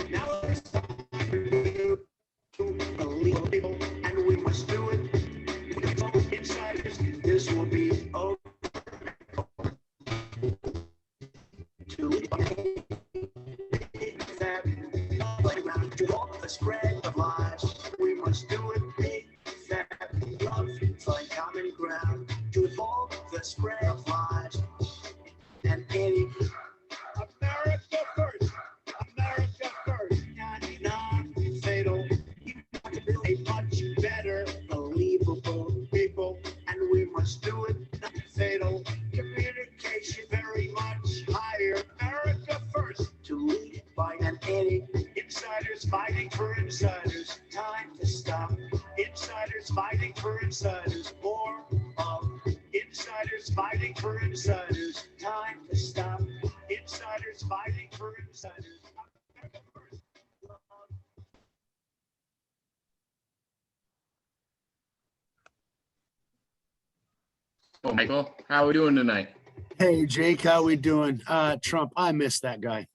Now it's time to illegal people, and we must do it. Insiders, this will be over. To walk the spread of lies, we must do it big, fat, love, find common ground. To evolve the spread of lies, and any America first, America first, non-fatal. You want to build a much better, believable people, and we must do it non-fatal. Communication very much higher. America first to lead by an any insiders fighting for insiders. Time to stop. Insiders fighting for insiders. More of insiders fighting for insiders. Time to stop. Insiders fighting for insiders. America first. Oh, Michael, how are we doing tonight? Hey, Jake, how we doing? Trump, I miss that guy.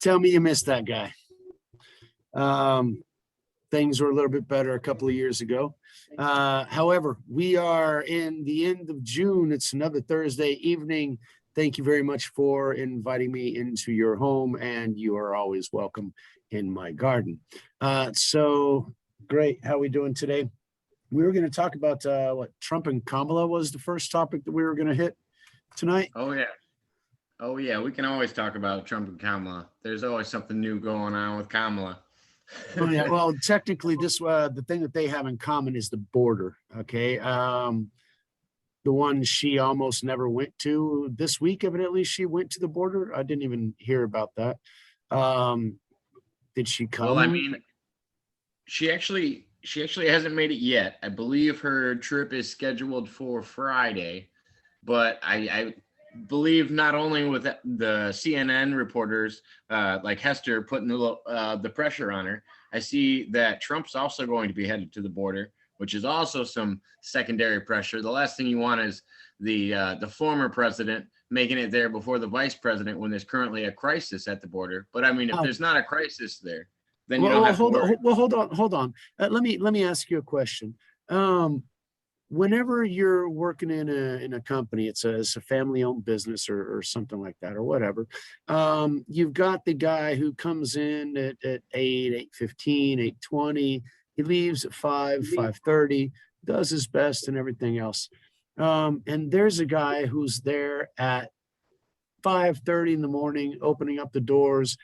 Tell me you miss that guy. Things were a little bit better a couple of years ago. However, we are in the end of June. It's another Thursday evening. Thank you very much for inviting me into your home, and you are always welcome in my garden. So great. How we doing today? We were going to talk about what Trump and Kamala was the first topic that we were going to hit tonight. Oh, yeah. We can always talk about Trump and Kamala. There's always something new going on with Kamala. Oh, yeah. Well, technically, the thing that they have in common is the border. Okay. The one she almost never went to. This week, evidently, she went to the border. I didn't even hear about that. Did she come? Well, I mean, she actually hasn't made it yet. I believe her trip is scheduled for Friday, but I believe not only with the CNN reporters like Hester putting the pressure on her, I see that Trump's also going to be headed to the border, which is also some secondary pressure. The last thing you want is the former president making it there before the vice president when there's currently a crisis at the border. But I mean, if there's not a crisis there, then you don't have to worry. Hold on. Let me ask you a question. Whenever you're working in a company, it's a family-owned business or something like that or whatever. You've got the guy who comes in at 8, 8:15, 8:20. He leaves at 5:30, does his best and everything else. And there's a guy who's there at 5:30 in the morning, opening up the doors,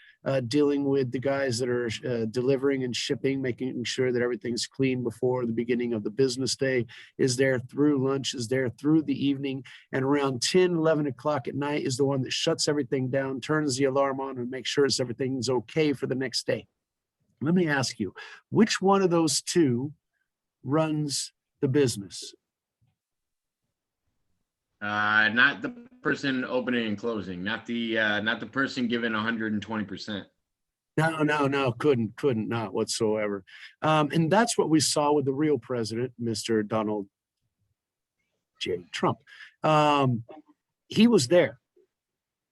dealing with the guys that are delivering and shipping, making sure that everything's clean before the beginning of the business day, is there through lunch, is there through the evening, and around 10, 11 o'clock at night is the one that shuts everything down, turns the alarm on, and makes sure everything's okay for the next day. Let me ask you, which one of those two runs the business? Not the person opening and closing, not the person giving 120%. No, couldn't, not whatsoever. And that's what we saw with the real president, Mr. Donald J. Trump. He was there.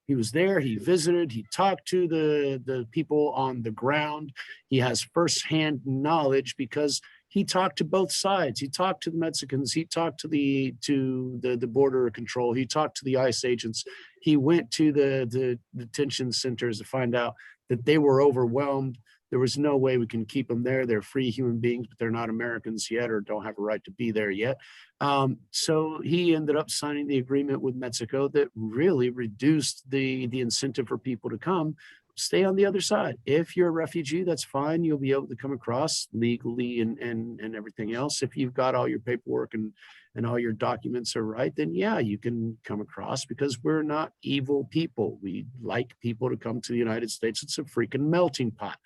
He visited, he talked to the people on the ground. He has firsthand knowledge because he talked to both sides. He talked to the Mexicans. He talked to the border control. He talked to the ICE agents. He went to the detention centers to find out that they were overwhelmed. There was no way we can keep them there. They're free human beings, but they're not Americans yet or don't have a right to be there yet. So he ended up signing the agreement with Mexico that really reduced the incentive for people to come. Stay on the other side. If you're a refugee, that's fine. You'll be able to come across legally and everything else. If you've got all your paperwork and all your documents are right, then yeah, you can come across because we're not evil people. We like people to come to the United States. It's a freaking melting pot.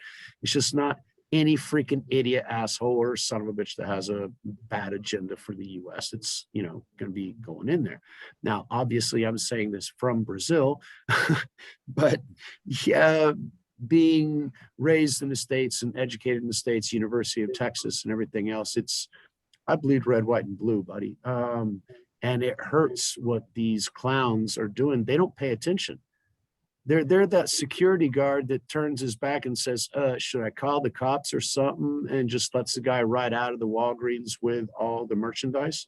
It's just not any freaking idiot, asshole, or son of a bitch that has a bad agenda for the US. It's, going to be going in there. Now, obviously, I'm saying this from Brazil, but yeah, being raised in the States and educated in the States, University of Texas and everything else, I bleed red, white, and blue, buddy. And it hurts what these clowns are doing. They don't pay attention. They're that security guard that turns his back and says, should I call the cops or something? And just lets the guy ride out of the Walgreens with all the merchandise.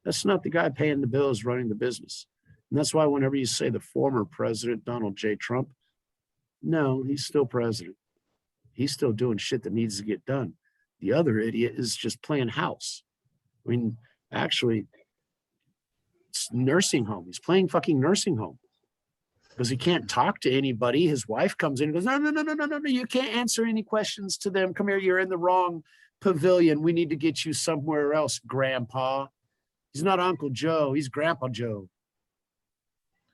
That's not the guy paying the bills, running the business. And that's why whenever you say the former president, Donald J. Trump, no, he's still president. He's still doing shit that needs to get done. The other idiot is just playing house. I mean, actually, it's nursing home. He's playing fucking nursing home. Because he can't talk to anybody. His wife comes in and goes, no, you can't answer any questions to them. Come here, you're in the wrong pavilion. We need to get you somewhere else, Grandpa. He's not Uncle Joe, he's Grandpa Joe.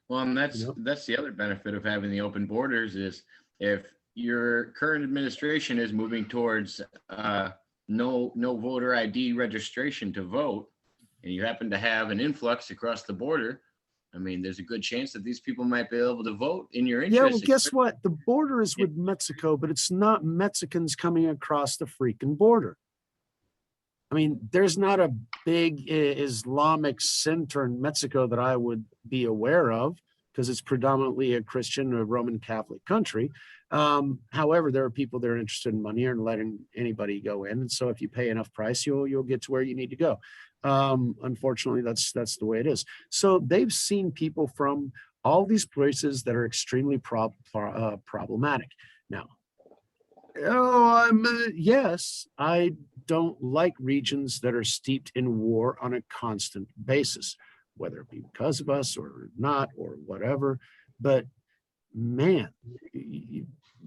Well, and that's the other benefit of having the open borders is if your current administration is moving towards no voter ID registration to vote, and you happen to have an influx across the border, I mean, there's a good chance that these people might be able to vote in your interest. Yeah, well, guess what? The border is with Mexico, but it's not Mexicans coming across the freaking border. I mean, there's not a big Islamic center in Mexico that I would be aware of because it's predominantly a Christian or Roman Catholic country. However, there are people that are interested in money and letting anybody go in. And so if you pay enough price, you'll get to where you need to go. Unfortunately, that's the way it is. So they've seen people from all these places that are extremely problematic. Now, yes, I don't like regions that are steeped in war on a constant basis, whether it be because of us or not or whatever. But man,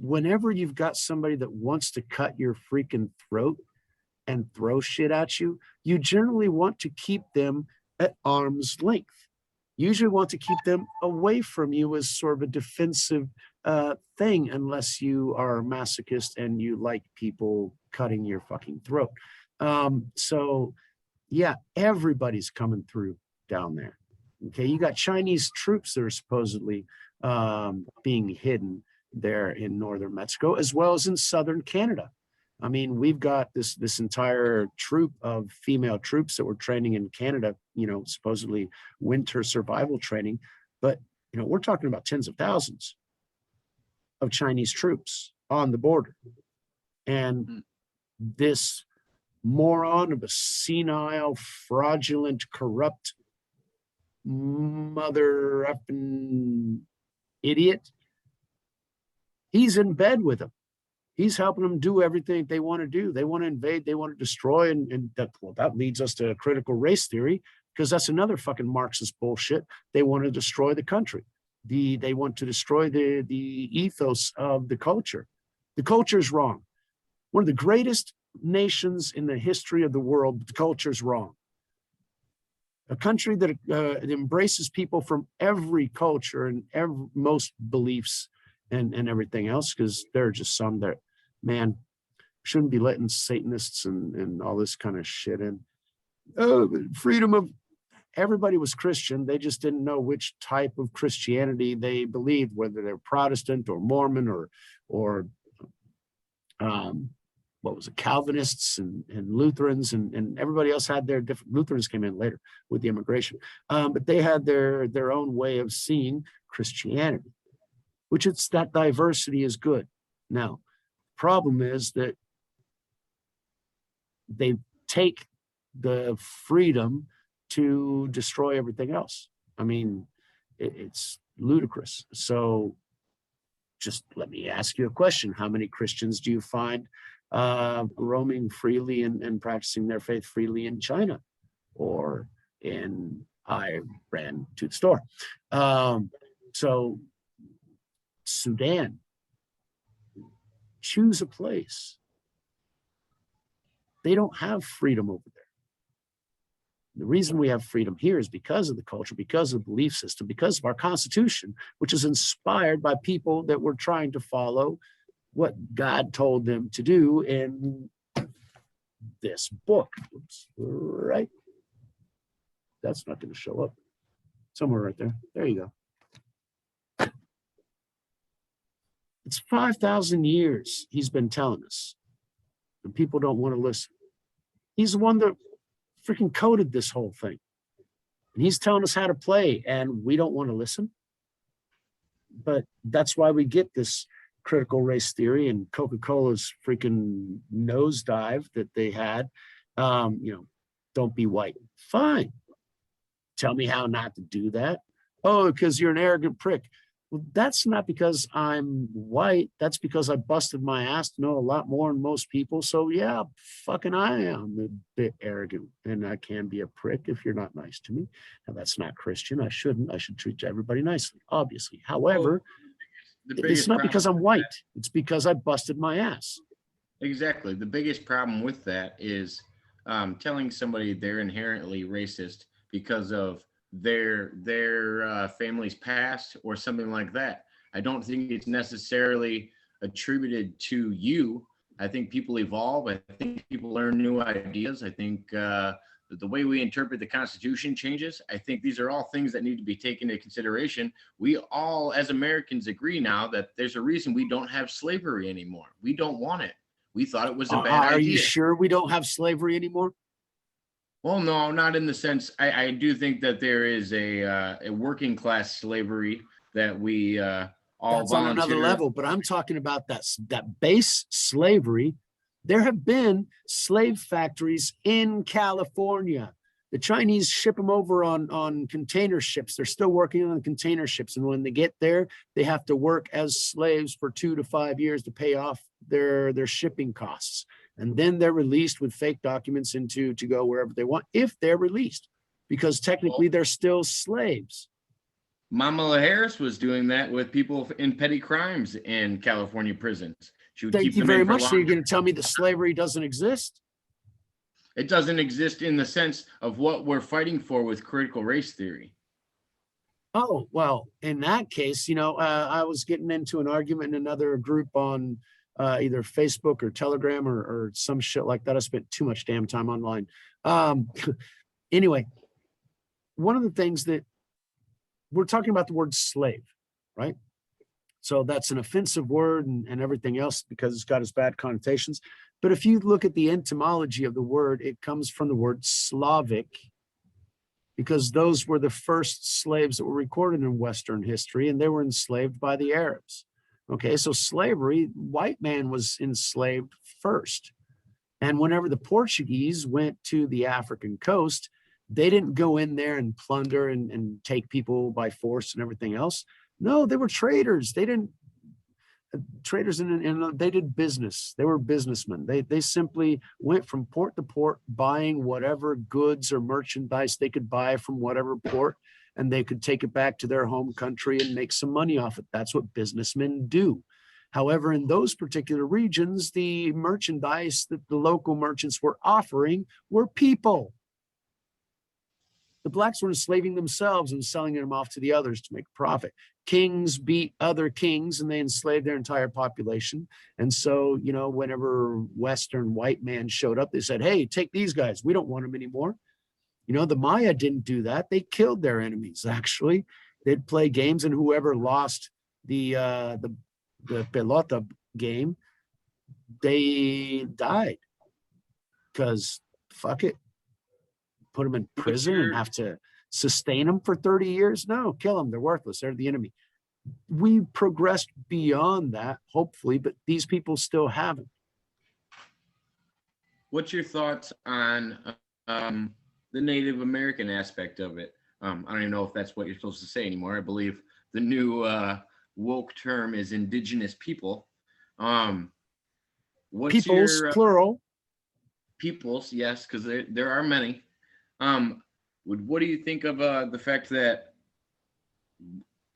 whenever you've got somebody that wants to cut your freaking throat and throw shit at you, you generally want to keep them at arm's length. You usually want to keep them away from you as sort of a defensive thing, unless you are a masochist and you like people cutting your fucking throat. So yeah, everybody's coming through down there. Okay, you got Chinese troops that are supposedly being hidden there in northern Mexico, as well as in southern Canada. I mean, we've got this entire troop of female troops that we're training in Canada, supposedly winter survival training. But, we're talking about tens of thousands of Chinese troops on the border. And this moron of a senile, fraudulent, corrupt, mother effing idiot, he's in bed with them. He's helping them do everything they want to do. They want to invade, they want to destroy, and that leads us to critical race theory, because that's another fucking Marxist bullshit. They want to destroy the country. They want to destroy the ethos of the culture. The culture is wrong. One of the greatest nations in the history of the world, the culture is wrong. A country that embraces people from every culture and most beliefs and everything else, because there are just some that, man, shouldn't be letting Satanists and all this kind of shit in. Freedom of, everybody was Christian. They just didn't know which type of Christianity they believed, whether they're Protestant or Mormon or what was it, Calvinists and Lutherans and everybody else had their different, Lutherans came in later with the immigration, but they had their own way of seeing Christianity, which it's that diversity is good. Now, problem is that they take the freedom to destroy everything else. I mean, it's ludicrous. So just let me ask you a question. How many Christians do you find roaming freely and practicing their faith freely in China or in, I ran to the store. So Sudan, choose a place. They don't have freedom over there. The reason we have freedom here is because of the culture, because of the belief system, because of our Constitution, which is inspired by people that we're trying to follow what God told them to do in this book. Oops, right? That's not going to show up. Somewhere right there. There you go. It's 5,000 years he's been telling us, and people don't want to listen. He's the one that freaking coded this whole thing. And he's telling us how to play, and we don't want to listen. But that's why we get this critical race theory and Coca-Cola's freaking nosedive that they had. Don't be white. Fine. Tell me how not to do that. Oh, because you're an arrogant prick. Well, that's not because I'm white. That's because I busted my ass to know a lot more than most people. So yeah, fucking I am a bit arrogant, and I can be a prick if you're not nice to me. Now that's not Christian. I shouldn't. I should treat everybody nicely, obviously. However, it's not because I'm white. It's because I busted my ass. Exactly. The biggest problem with that is telling somebody they're inherently racist because of their family's past or something like that. I don't think it's necessarily attributed to you. I think people evolve. I think people learn new ideas. I think the way we interpret the Constitution changes. I think these are all things that need to be taken into consideration. We all, as Americans, agree now that there's a reason we don't have slavery anymore. We don't want it. We thought it was a bad idea. Are you sure we don't have slavery anymore? Well, no, not in the sense. I do think that there is a working class slavery that we all That's on another level. But I'm talking about that base slavery. There have been slave factories in California. The Chinese ship them over on container ships. They're still working on container ships, and when they get there, they have to work as slaves for 2 to 5 years to pay off their shipping costs. And then they're released with fake documents to go wherever they want, if they're released, because technically they're still slaves. Kamala Harris was doing that with people in petty crimes in California prisons. She would Thank you very much. So you're going to tell me that slavery doesn't exist? It doesn't exist in the sense of what we're fighting for with critical race theory. Oh, well, in that case, I was getting into an argument in another group on either Facebook or Telegram or some shit like that. I spent too much damn time online. Anyway, one of the things that we're talking about the word slave, right? So that's an offensive word and everything else because it's got its bad connotations. But if you look at the etymology of the word, it comes from the word Slavic, because those were the first slaves that were recorded in Western history, and they were enslaved by the Arabs. Okay, so slavery, white man was enslaved first. And whenever the Portuguese went to the African coast, they didn't go in there and plunder and take people by force and everything else. No, they were traders. They didn't traders and they did business. They were businessmen. They simply went from port to port buying whatever goods or merchandise they could buy from whatever port, and they could take it back to their home country and make some money off it. That's what businessmen do. However, in those particular regions, the merchandise that the local merchants were offering were people. The blacks were enslaving themselves and selling them off to the others to make a profit. Kings beat other kings and they enslaved their entire population. And so, whenever Western white man showed up, they said, hey, take these guys. We don't want them anymore. The Maya didn't do that. They killed their enemies, actually. They'd play games, and whoever lost the pelota game, they died. Because fuck it. Put them in prison and have to sustain them for 30 years? No, kill them. They're worthless. They're the enemy. We progressed beyond that, hopefully, but these people still haven't. What's your thoughts on the Native American aspect of it? I don't even know if that's what you're supposed to say anymore. I believe the new woke term is indigenous people. Peoples, plural. Peoples, yes, because there are many. What do you think of the fact that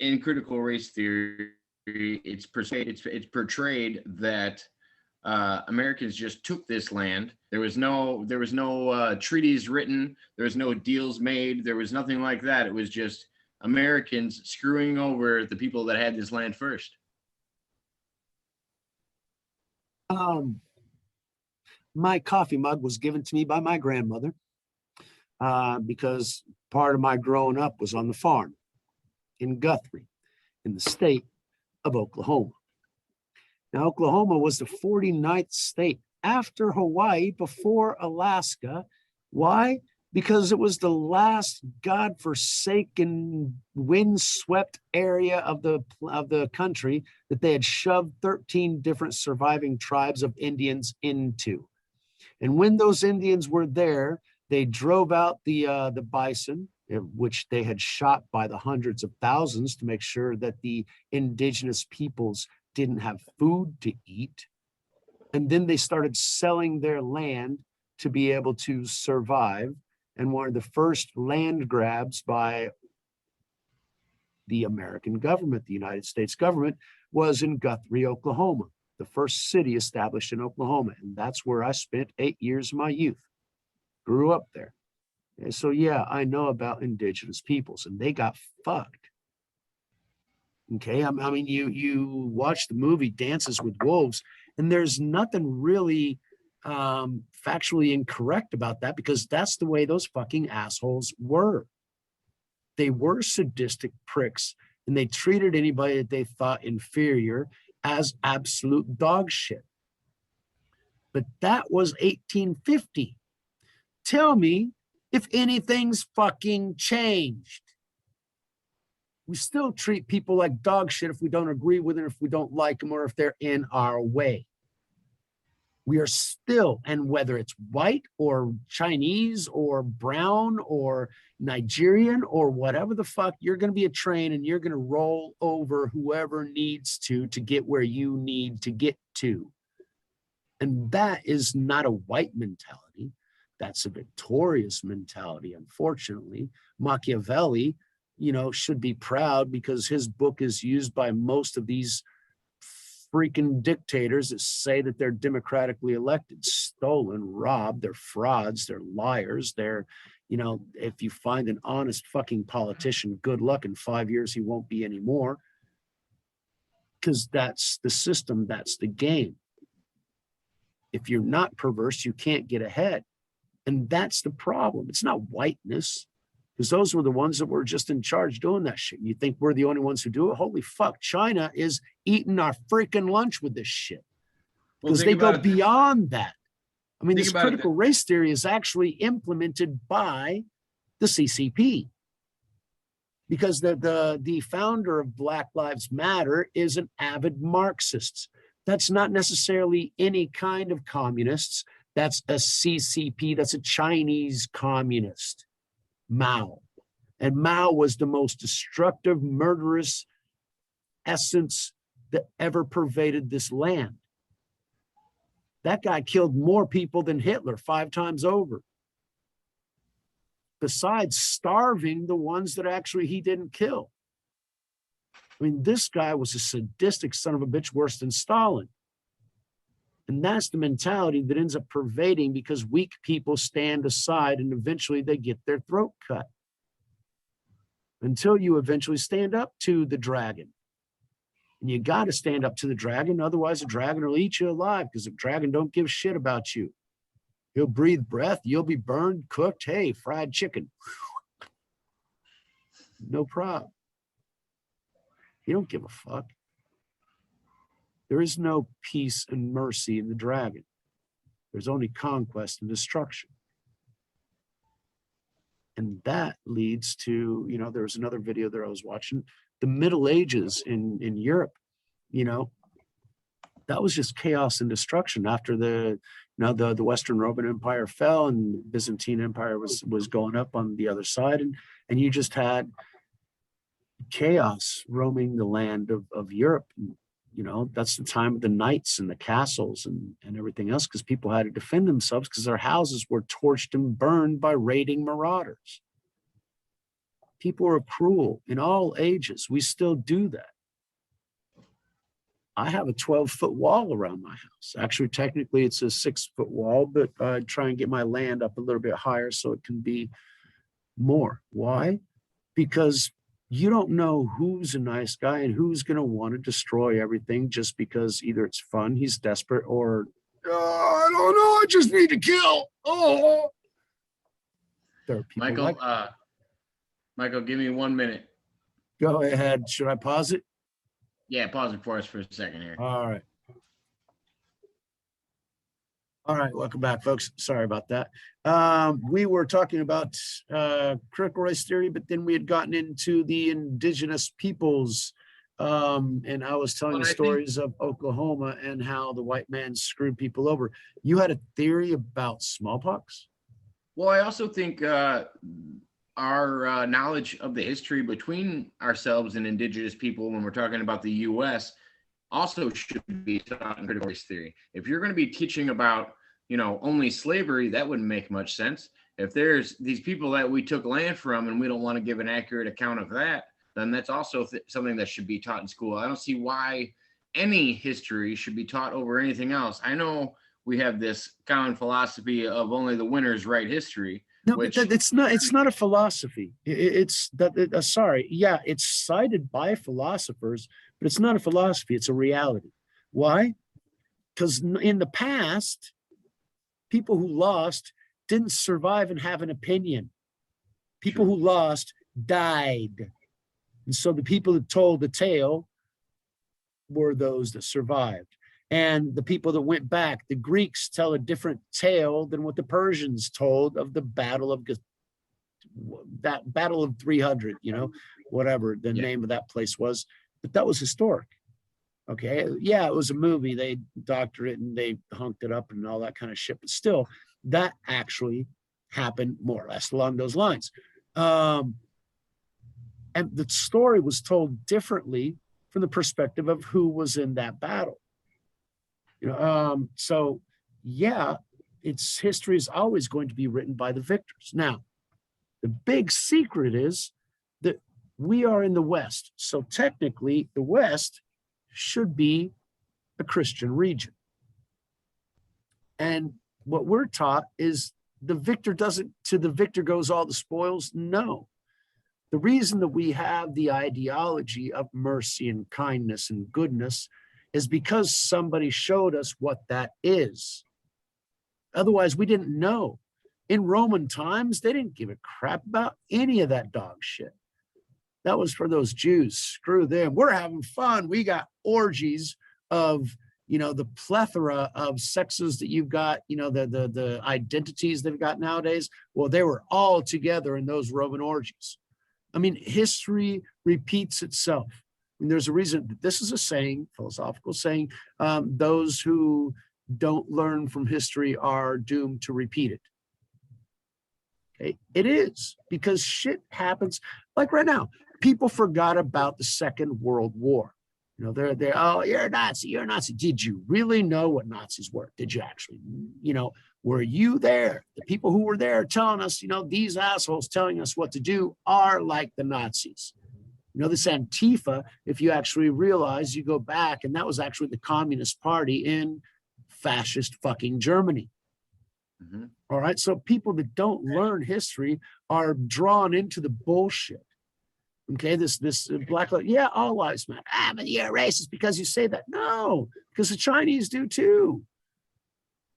in critical race theory, it's portrayed that Americans just took this land. There was no treaties written. There was no deals made. There was nothing like that. It was just Americans screwing over the people that had this land first. My coffee mug was given to me by my grandmother because part of my growing up was on the farm in Guthrie, in the state of Oklahoma. Now, Oklahoma was the 49th state after Hawaii, before Alaska. Why? Because it was the last godforsaken, windswept area of the country that they had shoved 13 different surviving tribes of Indians into. And when those Indians were there, they drove out the bison, which they had shot by the hundreds of thousands to make sure that the indigenous peoples didn't have food to eat. And then they started selling their land to be able to survive. And one of the first land grabs by the American government, the United States government, was in Guthrie, Oklahoma, the first city established in Oklahoma. And that's where I spent 8 years of my youth. Grew up there. And so, yeah, I know about indigenous peoples, and they got fucked. Okay, I mean, you watch the movie Dances with Wolves, and there's nothing really factually incorrect about that, because that's the way those fucking assholes were. They were sadistic pricks, and they treated anybody that they thought inferior as absolute dog shit. But that was 1850. Tell me if anything's fucking changed. We still treat people like dog shit if we don't agree with them, if we don't like them, or if they're in our way. We are still, and whether it's white or Chinese or brown or Nigerian or whatever the fuck, you're going to be a train and you're going to roll over whoever needs to get where you need to get to. And that is not a white mentality. That's a victorious mentality, unfortunately. Machiavelli, should be proud because his book is used by most of these freaking dictators that say that they're democratically elected, stolen, robbed, they're frauds, they're liars, they're, if you find an honest fucking politician, good luck, in 5 years he won't be anymore. Because that's the system, that's the game. If you're not perverse, you can't get ahead. And that's the problem. It's not whiteness, because those were the ones that were just in charge doing that shit. You think we're the only ones who do it? Holy fuck, China is eating our freaking lunch with this shit. Because they go beyond that. I mean, this critical race theory is actually implemented by the CCP. Because the founder of Black Lives Matter is an avid Marxist. That's not necessarily any kind of communists. That's a CCP, that's a Chinese communist. Mao. And Mao was the most destructive, murderous essence that ever pervaded this land. That guy killed more people than Hitler 5 times over. Besides starving the ones that actually he didn't kill. I mean, this guy was a sadistic son of a bitch worse than Stalin. And that's the mentality that ends up pervading, because weak people stand aside and eventually they get their throat cut. Until you eventually stand up to the dragon. And you got to stand up to the dragon, otherwise the dragon will eat you alive, because the dragon don't give shit about you. He'll breathe breath, you'll be burned, cooked, hey, fried chicken. No problem. He don't give a fuck. There is no peace and mercy in the dragon. There's only conquest and destruction. And that leads to, there was another video there I was watching, the Middle Ages in Europe, that was just chaos and destruction after the Western Roman Empire fell and the Byzantine Empire was going up on the other side. And you just had chaos roaming the land of Europe. That's the time of the knights and the castles and everything else, because people had to defend themselves because their houses were torched and burned by raiding marauders. People are cruel in all ages. We still do that. I have a 12-foot wall around my house. Actually, technically, it's a 6-foot wall, but I try and get my land up a little bit higher so it can be more. Why? Because you don't know who's a nice guy and who's going to want to destroy everything just because either it's fun, he's desperate, or I don't know, I just need to kill. Oh, there are people Michael, like Michael, give me 1 minute. go ahead. Should I pause it? Yeah, pause it for us for a second here. All right. All right, welcome back, folks. Sorry about that. We were talking about critical race theory, but then we had gotten into the indigenous peoples. And I was telling the stories of Oklahoma and how the white man screwed people over. You had a theory about smallpox? Well, I also think our knowledge of the history between ourselves and indigenous people, when we're talking about the U.S., also should be taught in critical race theory. If you're going to be teaching about, only slavery, that wouldn't make much sense. If there's these people that we took land from and we don't want to give an accurate account of that, then that's also something that should be taught in school. I don't see why any history should be taught over anything else. I know we have this common philosophy of only the winners write history. No, which but it's not a philosophy. It's that sorry. Yeah, it's cited by philosophers, but it's not a philosophy. It's a reality. Why? Because in the past, people who lost didn't survive and have an opinion. People who lost died. And so the people that told the tale were those that survived. And the people that went back, the Greeks tell a different tale than what the Persians told of the Battle of 300, whatever the name of that place was. But that was historic. Okay. Yeah, it was a movie. They doctored it and they hunked it up and all that kind of shit. But still, that actually happened more or less along those lines. And the story was told differently from the perspective of who was in that battle. So yeah, its history is always going to be written by the victors. Now, the big secret is that we are in the West. So technically, the West should be a Christian region. And what we're taught is the victor goes all the spoils. No. The reason that we have the ideology of mercy and kindness and goodness is because somebody showed us what that is. Otherwise, we didn't know. In Roman times, they didn't give a crap about any of that dog shit. That was for those Jews. Screw them. We're having fun. We got orgies of, the plethora of sexes that you've got, the identities they've got nowadays. Well, they were all together in those Roman orgies. I mean, history repeats itself. And there's a reason that this is a saying, philosophical saying, those who don't learn from history are doomed to repeat it. Okay, it is, because shit happens. Like right now, people forgot about the Second World War. They're oh, you're a Nazi, you're a Nazi. Did you really know what Nazis were? Did you actually, were you there? The people who were there telling us, these assholes telling us what to do are like the Nazis. This Antifa, if you actually realize, you go back, and that was actually the Communist Party in fascist fucking Germany. Mm-hmm. All right. So people that don't learn history are drawn into the bullshit. Okay. This black, yeah, all lives matter. But you're racist because you say that. No, because the Chinese do too.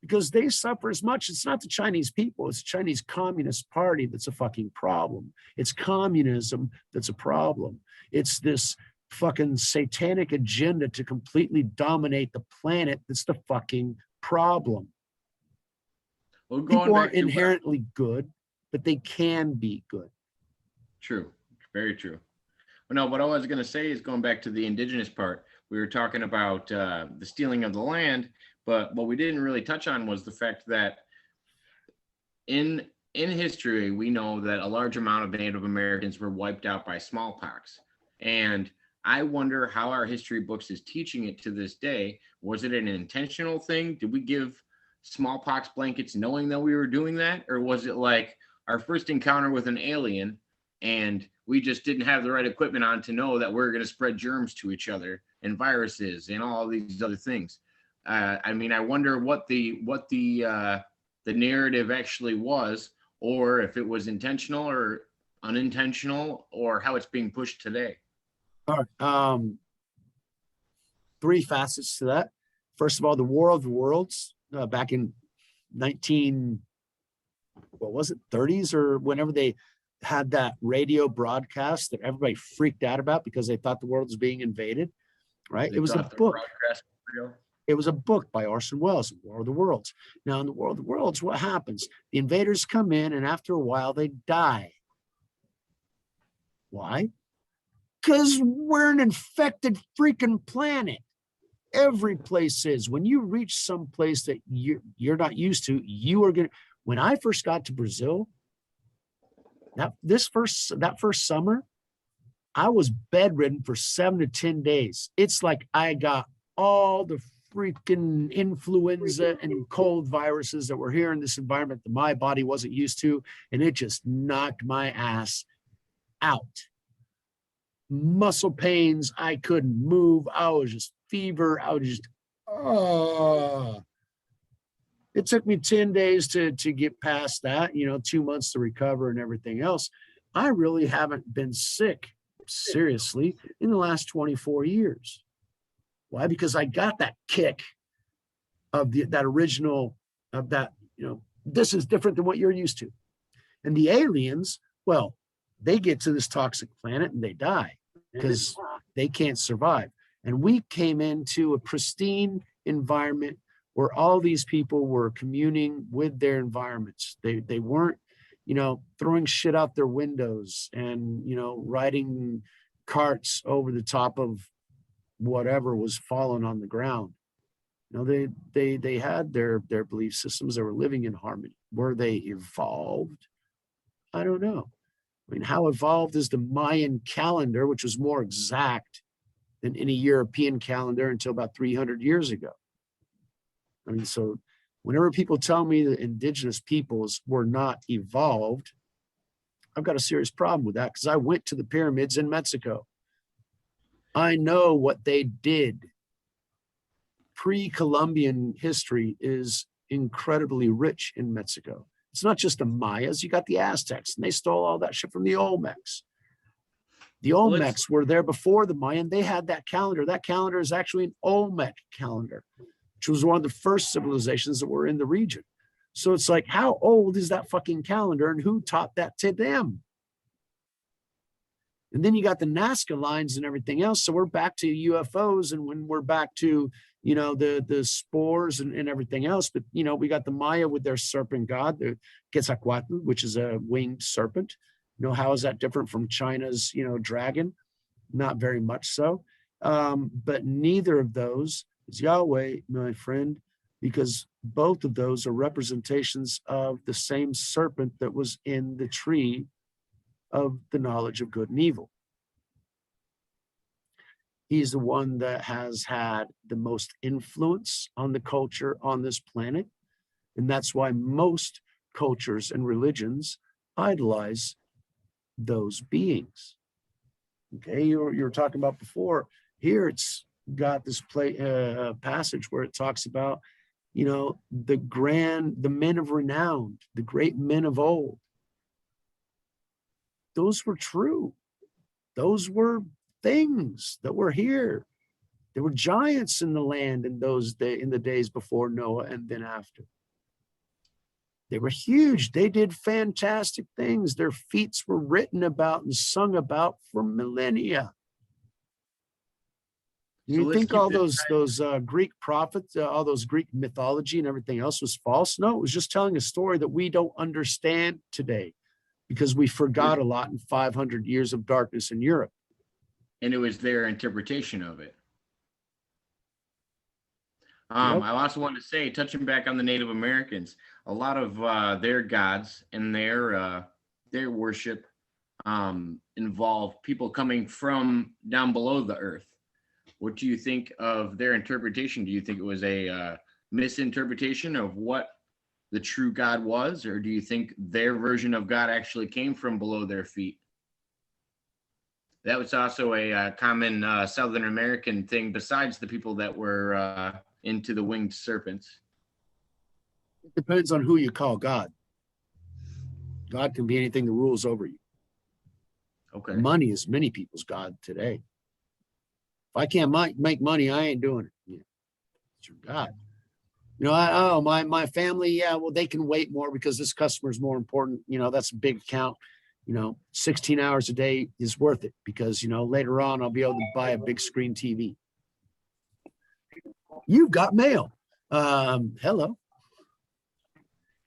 Because they suffer as much. It's not the Chinese people. It's the Chinese Communist Party that's a fucking problem. It's communism that's a problem. It's this fucking satanic agenda to completely dominate the planet that's the fucking problem. Well, people aren't inherently good, but they can be good. True. Very true. Well, no, what I was going to say is going back to the indigenous part. We were talking about the stealing of the land, but what we didn't really touch on was the fact that in history, we know that a large amount of Native Americans were wiped out by smallpox. And I wonder how our history books is teaching it to this day. Was it an intentional thing? Did we give smallpox blankets knowing that we were doing that? Or was it like our first encounter with an alien and we just didn't have the right equipment on to know that we're going to spread germs to each other and viruses and all these other things? I mean, I wonder what the narrative actually was, or if it was intentional or unintentional or how it's being pushed today? All right. Three facets to that. First of all, the War of the Worlds back in 19, what was it, 30s or whenever they had that radio broadcast that everybody freaked out about because they thought the world was being invaded, right? They It was a thought the book. broadcast was real. It was a book by Orson Welles, War of the Worlds. Now, in the War of the Worlds, what happens? The invaders come in, and after a while, they die. Why? Because we're an infected freaking planet. Every place is. When you reach some place that you're not used to, you are going to. When I first got to Brazil, that first summer, I was bedridden for 7 to 10 days. It's like I got all the freaking influenza and cold viruses that were here in this environment that my body wasn't used to, and it just knocked my ass out. Muscle pains, I couldn't move. I was just fever. I was just, It took me 10 days to get past that, 2 months to recover and everything else. I really haven't been sick seriously in the last 24 years. Why? Because I got that kick of that original, of that, this is different than what you're used to. And the aliens, well, they get to this toxic planet and they die because they can't survive. And we came into a pristine environment where all these people were communing with their environments. They weren't, throwing shit out their windows and, riding carts over the top of whatever was falling on the ground. They had their belief systems. They were living in harmony. Were they evolved? I don't know. I mean, how evolved is the Mayan calendar, which was more exact than any European calendar until about 300 years ago? I mean, so whenever people tell me that indigenous peoples were not evolved, I've got a serious problem with that because I went to the pyramids in Mexico. I know what they did. Pre-Columbian history is incredibly rich in Mexico. It's not just the Mayas. You got the Aztecs, and they stole all that shit from the Olmecs. The Olmecs were there before the Mayan. They had that calendar. That calendar is actually an Olmec calendar, which was one of the first civilizations that were in the region. So it's like, how old is that fucking calendar, and who taught that to them? And then you got the Nazca lines and everything else. So we're back to UFOs, and when we're back to, the spores and everything else. But, we got the Maya with their serpent god, the Quetzalcoatl, which is a winged serpent. How is that different from China's, dragon? Not very much so. But neither of those is Yahweh, my friend, because both of those are representations of the same serpent that was in the tree of the knowledge of good and evil. He's the one that has had the most influence on the culture on this planet. And that's why most cultures and religions idolize those beings. Okay, you were talking about before. Here it's got this passage where it talks about, the men of renown, the great men of old. Those were true. Those were things that were here. There were giants in the land in the days before Noah and then after. They were huge. They did fantastic things. Their feats were written about and sung about for millennia. You think all those Greek prophets, all those Greek mythology and everything else was false? No, it was just telling a story that we don't understand today because we forgot a lot in 500 years of darkness in Europe. And it was their interpretation of it. Yep. I also want to say, touching back on the Native Americans, a lot of their gods and their worship involve people coming from down below the earth. What do you think of their interpretation? Do you think it was a misinterpretation of what the true God was, or do you think their version of God actually came from below their feet? That was also a common Southern American thing besides the people that were into the winged serpents. It depends on who you call God. God can be anything that rules over you. Okay. Money is many people's God today. If I can't make money, I ain't doing it. Yeah. It's your God. My family, yeah, well, they can wait more because this customer is more important. That's a big account. 16 hours a day is worth it because, later on I'll be able to buy a big screen TV. You've got mail. Hello.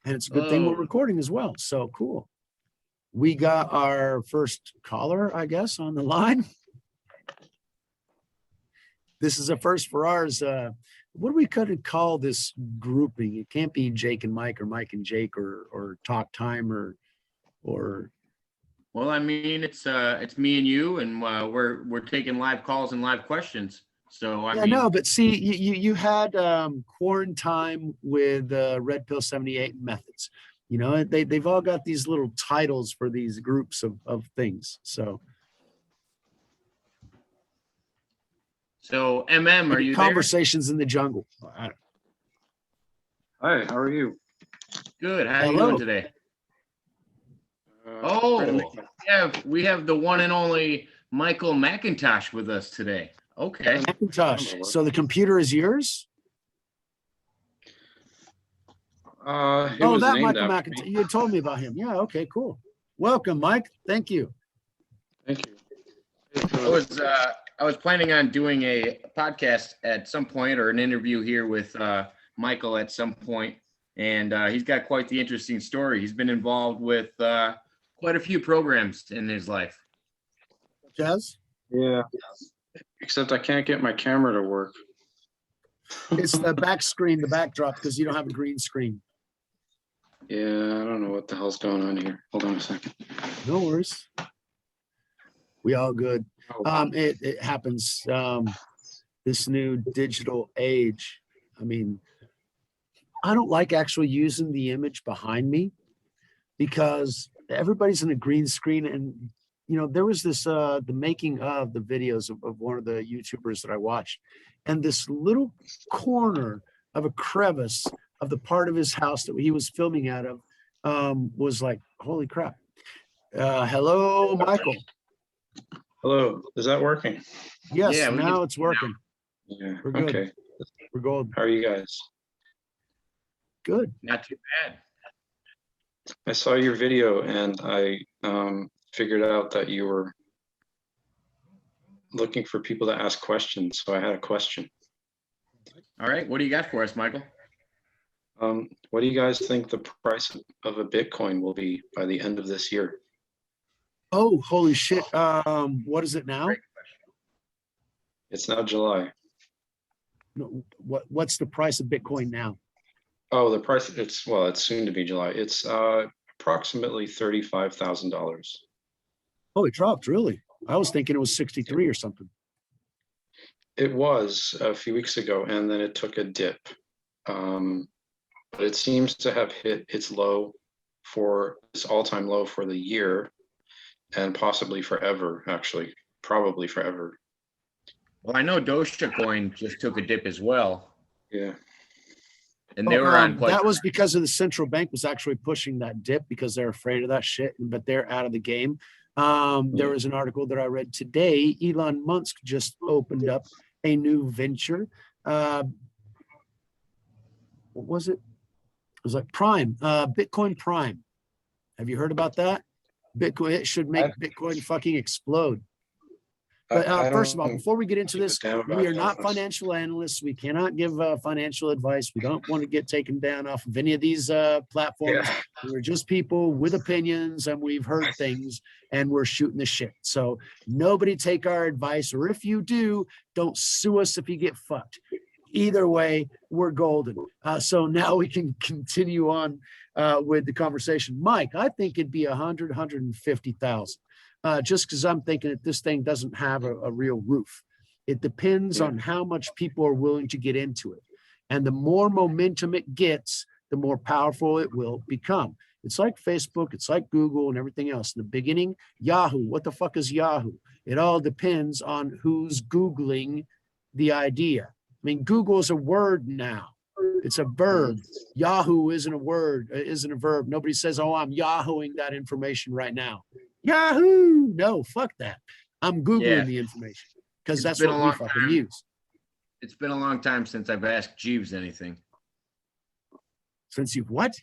And it's a good thing we're recording as well. So cool. We got our first caller, I guess, on the line. This is a first for ours. What do we kind of call this grouping? It can't be Jake and Mike or Mike and Jake or talk time or. Well, I mean, it's me and you, and we're taking live calls and live questions. So I mean, no, but see, you had quarantine with Red Pill 78 methods. They've all got these little titles for these groups of things. So MM, are you Conversations in the Jungle. Hi, how are you? Good. How are you doing today? We have the one and only Michael Macintosh with us today. Okay. Macintosh. So the computer is yours? That Michael Macintosh. You told me about him. Yeah. Okay. Cool. Welcome, Mike. Thank you. Thank you. I was planning on doing a podcast at some point or an interview here with Michael at some point, and he's got quite the interesting story. He's been involved with quite a few programs in his life. Jazz? Yeah. Except I can't get my camera to work. It's the back screen, the backdrop, because you don't have a green screen. Yeah, I don't know what the hell's going on here. Hold on a second. No worries. We all good. It happens. This new digital age. I mean, I don't like actually using the image behind me because everybody's in a green screen. And, there was this, the making of the videos of one of the YouTubers that I watched. And this little corner of a crevice of the part of his house that he was filming out of was like, holy crap. Hello, Michael. Hello. Is that working? Yes, yeah, now it's working. Yeah. We're good. Okay. We're golden. How are you guys? Good. Not too bad. I saw your video and I figured out that you were looking for people to ask questions. So I had a question. All right. What do you got for us, Michael? What do you guys think the price of a Bitcoin will be by the end of this year? Oh, holy shit. What is it now? It's now July. No, what's the price of Bitcoin now? Oh, the price, it's soon to be July. It's approximately $35,000. Oh, it dropped, really? I was thinking it was 63 or something. It was a few weeks ago, and then it took a dip. But it seems to have hit its low for its all-time low for the year and possibly forever, actually, probably forever. Well, I know Dogecoin just took a dip as well. Yeah. And they were on that was because of the central bank was actually pushing that dip because they're afraid of that shit, but they're out of the game. There was an article that I read today. Elon Musk just opened up a new venture. What was it? It was like Prime, Bitcoin Prime. Have you heard about that? Bitcoin, it should make Bitcoin fucking explode. But first of all, before we get into this, we are not financial analysts. We cannot give financial advice. We don't want to get taken down off of any of these platforms. Yeah. We're just people with opinions, and we've heard things, and we're shooting the shit. So nobody take our advice, or if you do, don't sue us if you get fucked. Either way, we're golden. So now we can continue on with the conversation. Mike, I think it'd be 150,000. Just because I'm thinking that this thing doesn't have a real roof. It depends on how much people are willing to get into it. And the more momentum it gets, the more powerful it will become. It's like Facebook, it's like Google and everything else. In the beginning, Yahoo, what the fuck is Yahoo? It all depends on who's Googling the idea. I mean, Google is a word now. It's a verb. Yahoo isn't a word, isn't a verb. Nobody says, oh, I'm Yahooing that information right now. Yahoo! No, fuck that. I'm Googling Yeah. the information because It's that's been what a we long fucking time. use. It's been a long time since I've asked Jeeves anything. Since you've what?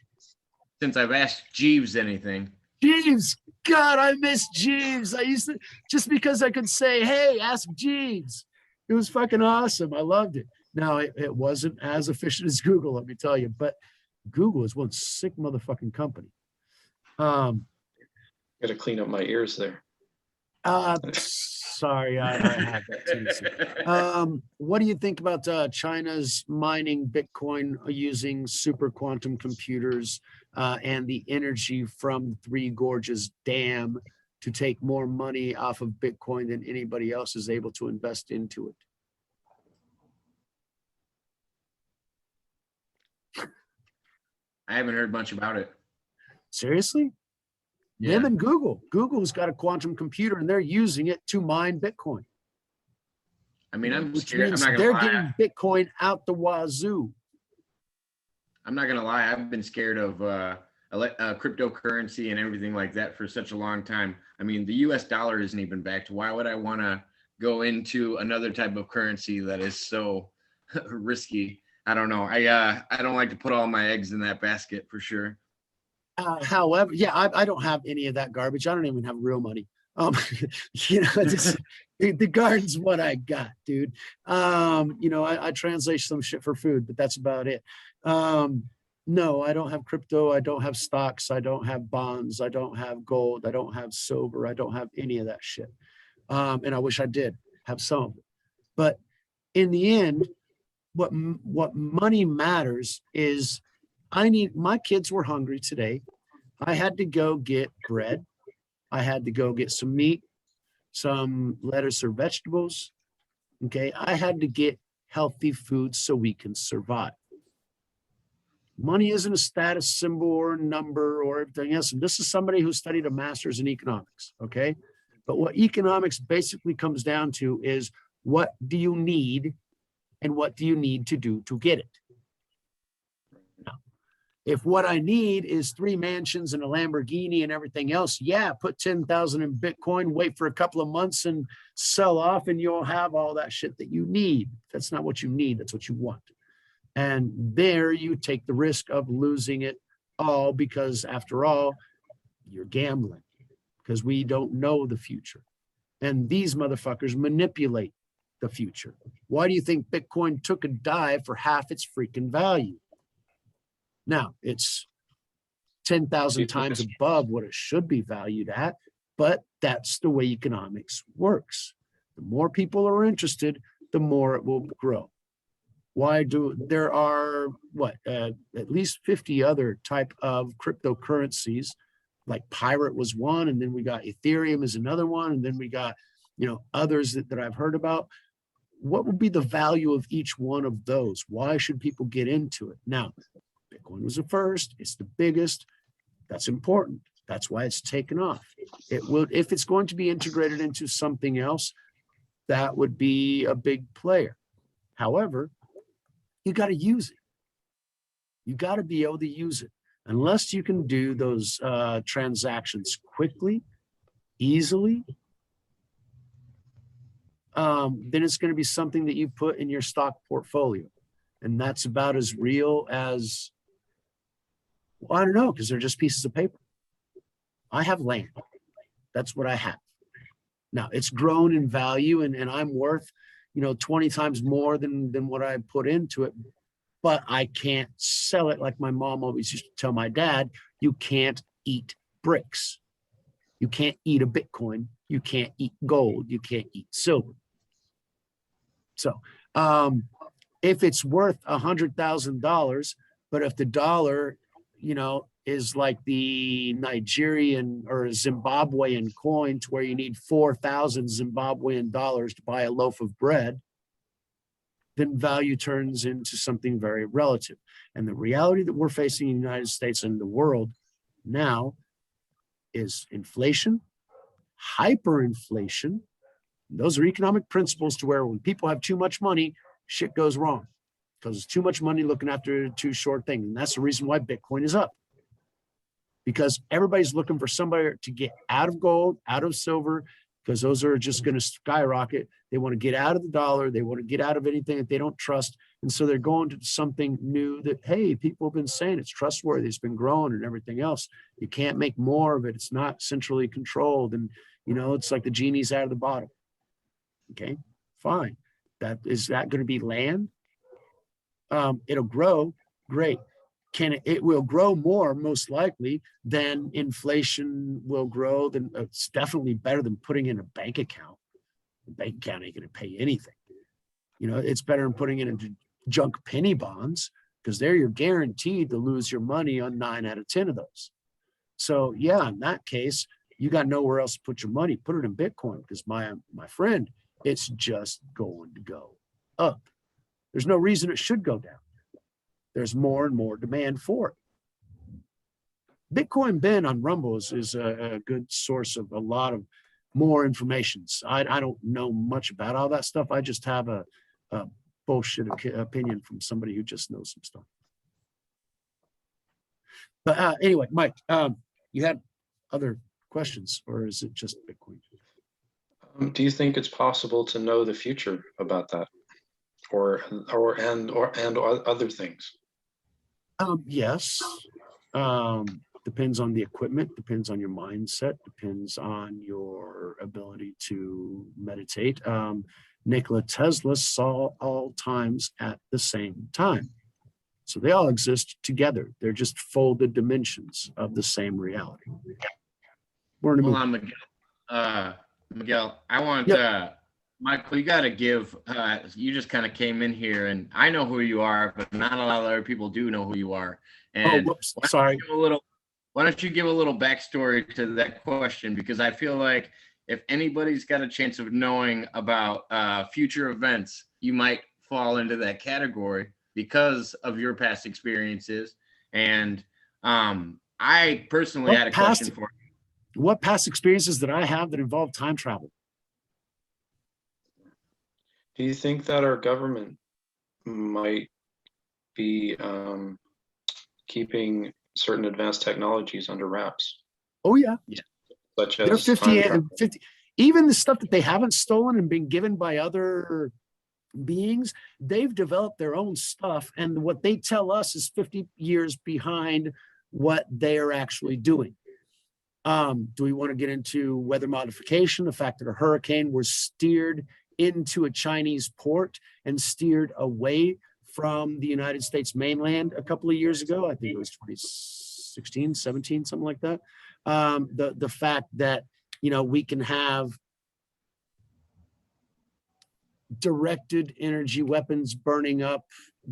Since I've asked Jeeves anything. Jeeves. God, I miss Jeeves. I used to, just because I could say, hey, ask Jeeves. It was fucking awesome. I loved it. Now, it wasn't as efficient as Google, let me tell you, but Google is one sick motherfucking company. Got to clean up my ears there. Sorry, I have that too. What do you think about China's mining Bitcoin using super quantum computers and the energy from Three Gorges Dam to take more money off of Bitcoin than anybody else is able to invest into it? I haven't heard much about it. Seriously? Yeah. Them and Google. Google's got a quantum computer and they're using it to mine Bitcoin. I mean, I'm Which scared. I'm means not gonna they're lie. getting Bitcoin out the wazoo. I'm not gonna lie. I've been scared of cryptocurrency and everything like that for such a long time. I mean, the U.S. dollar isn't even backed. Why would I want to go into another type of currency that is so risky? I don't know. I don't like to put all my eggs in that basket for sure. However, yeah, I don't have any of that garbage. I don't even have real money. The garden's what I got, dude. I translate some shit for food, but that's about it. No, I don't have crypto. I don't have stocks. I don't have bonds. I don't have gold. I don't have silver. I don't have any of that shit. And I wish I did have some of it. But in the end, what money matters is my kids were hungry today. I had to go get bread. I had to go get some meat, some lettuce or vegetables. Okay. I had to get healthy food so we can survive. Money isn't a status symbol or a number or everything else. And this is somebody who studied a master's in economics. Okay. But what economics basically comes down to is what do you need and what do you need to do to get it? If what I need is 3 mansions and a Lamborghini and everything else, yeah, put 10,000 in Bitcoin, wait for a couple of months and sell off and you'll have all that shit that you need. That's not what you need. That's what you want. And there you take the risk of losing it all because after all, you're gambling because we don't know the future. And these motherfuckers manipulate the future. Why do you think Bitcoin took a dive for half its freaking value? Now, it's 10,000 times above what it should be valued at, but that's the way economics works. The more people are interested, the more it will grow. There are at least 50 other type of cryptocurrencies, like Pirate was one, and then we got Ethereum is another one, and then we got, others that I've heard about. What would be the value of each one of those? Why should people get into it? Now, Bitcoin was the first. It's the biggest. That's important. That's why it's taken off. It will, if it's going to be integrated into something else, that would be a big player. However, you got to use it. You got to be able to use it. Unless you can do those transactions quickly, easily, then it's going to be something that you put in your stock portfolio. And that's about as real as, well, I don't know, because they're just pieces of paper. I have land. That's what I have. Now, it's grown in value and I'm worth, 20 times more than what I put into it. But I can't sell it like my mom always used to tell my dad, you can't eat bricks. You can't eat a Bitcoin. You can't eat gold. You can't eat silver. So if it's worth $100,000, but if the dollar, is like the Nigerian or Zimbabwean coin to where you need 4,000 Zimbabwean dollars to buy a loaf of bread, then value turns into something very relative. And the reality that we're facing in the United States and the world now is inflation, hyperinflation. Those are economic principles to where when people have too much money, shit goes wrong because it's too much money looking after too short thing. And that's the reason why Bitcoin is up. because everybody's looking for somebody to get out of gold, out of silver, because those are just going to skyrocket. They want to get out of the dollar. They want to get out of anything that they don't trust. And so they're going to something new that, hey, people have been saying it's trustworthy, it's been growing and everything else. You can't make more of it. It's not centrally controlled. And, it's like the genie's out of the bottle. Okay, fine. Is that going to be land? It'll grow. Great. It will grow more, most likely, than inflation will grow. Then it's definitely better than putting in a bank account. The bank account ain't going to pay anything. It's better than putting it into junk penny bonds, because there you're guaranteed to lose your money on 9 out of 10 of those. So yeah, in that case, you got nowhere else to put your money. Put it in Bitcoin, because my friend, it's just going to go up. There's no reason it should go down. There's more and more demand for it. Bitcoin Ben on Rumble is a good source of a lot of more information. I don't know much about all that stuff. I just have a bullshit opinion from somebody who just knows some stuff. But anyway, Mike, you had other questions, or is it just Bitcoin? Do you think it's possible to know the future about that, or other things? Yes. Depends on the equipment, depends on your mindset, depends on your ability to meditate. Nikola Tesla saw all times at the same time. So they all exist together. They're just folded dimensions of the same reality. We're in a movie. Hold on, Miguel, I want Michael, you got to give, you just kind of came in here, and I know who you are, but not a lot of other people do know who you are. And sorry. Why don't you give a little backstory to that question? Because I feel like if anybody's got a chance of knowing about future events, you might fall into that category because of your past experiences. And I personally had a question for you. What past experiences did I have that involved time travel? Do you think that our government might be keeping certain advanced technologies under wraps? Oh yeah. Such as 50, even the stuff that they haven't stolen and been given by other beings, they've developed their own stuff, and what they tell us is 50 years behind what they are actually doing. Do we want to get into weather modification, the fact that a hurricane was steered into a Chinese port and steered away from the United States mainland a couple of years ago? I think it was 2016, 17, something like that. The fact that, we can have directed energy weapons burning up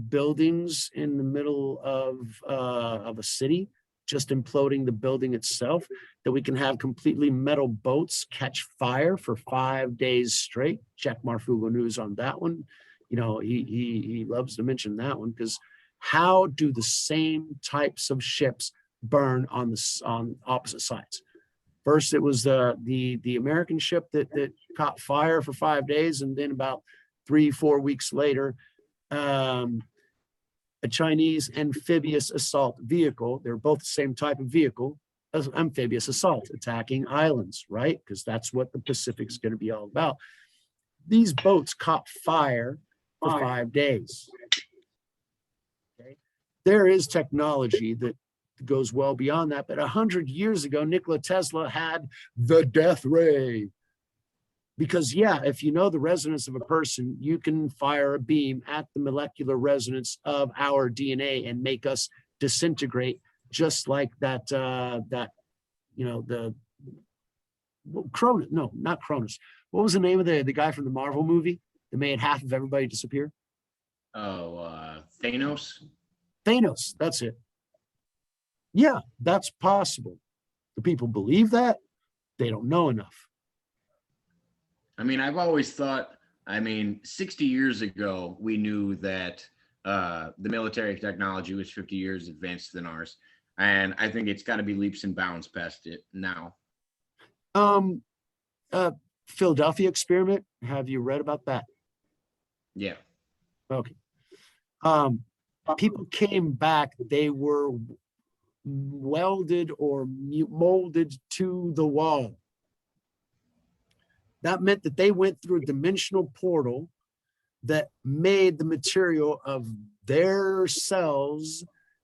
buildings in the middle of a city, just imploding the building itself, that we can have completely metal boats catch fire for 5 days straight. Check Marfugo News on that one. He loves to mention that one, because how do the same types of ships burn on opposite sides? First, it was the American ship that caught fire for 5 days, and then about 3-4 weeks later, a Chinese amphibious assault vehicle. They're both the same type of vehicle, as amphibious assault, attacking islands, right? Because that's what the Pacific's going to be all about. These boats caught fire for 5 days. Okay. There is technology that goes well beyond that, but 100 years ago, Nikola Tesla had the death ray. Because if you know the resonance of a person, you can fire a beam at the molecular resonance of our DNA and make us disintegrate, just like that. Cronus. No, not Cronus. What was the name of the guy from the Marvel movie that made half of everybody disappear? Thanos. Thanos. That's it. Yeah, that's possible. Do people believe that? They don't know enough. I mean, I've always thought, 60 years ago, we knew that the military technology was 50 years advanced than ours. And I think it's got to be leaps and bounds past it now. Philadelphia experiment. Have you read about that? Yeah. Okay. People came back. They were welded or molded to the wall. That meant that they went through a dimensional portal that made the material of their cells